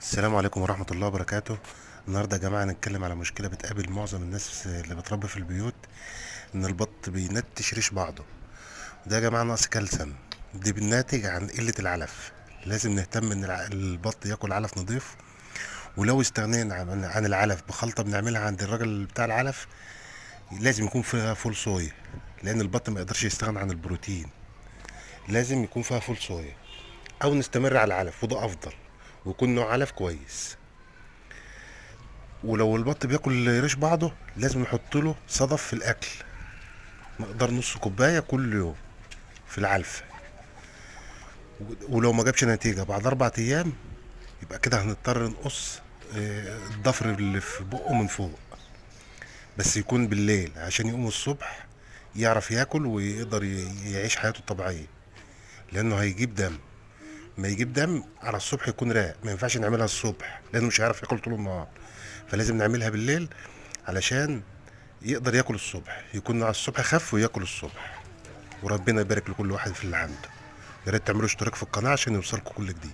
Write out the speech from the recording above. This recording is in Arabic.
السلام عليكم ورحمة الله وبركاته. النهاردة يا جماعة هنتكلم على مشكلة بتقابل معظم الناس اللي بتربي في البيوت، إن البط بينتش ريش بعضه. ده يا جماعة نقص كالسيوم، دي بالناتج عن قلة العلف. لازم نهتم إن البط ياكل علف نضيف. ولو استغنينا عن العلف بخلطة بنعملها عند الراجل بتاع العلف، لازم يكون فيها فول صويا، لأن البط ما يقدرش يستغنى عن البروتين. لازم يكون فيها فول صويا، أو نستمر على العلف وده أفضل، ويكون نوع علف كويس. ولو البط بياكل ريش بعضه لازم نحط له صدف في الاكل، مقدار نص كوبايه كل يوم في العلف. ولو ما جابش نتيجه بعد 4 ايام، يبقى كده هنضطر نقص الضفر اللي في بقه من فوق، بس يكون بالليل عشان يقوم الصبح يعرف ياكل ويقدر يعيش حياته الطبيعيه، لانه هيجيب دم. ما يجيب دم على الصبح يكون راق، ما ينفعش نعملها الصبح لانه مش هيعرف ياكل طول النهار. فلازم نعملها بالليل علشان يقدر ياكل الصبح، يكون على الصبح خف وياكل الصبح. وربنا يبارك لكل واحد في اللي عنده. يا ريت تعملوا اشتراك في القناة عشان يوصلكم كل جديد.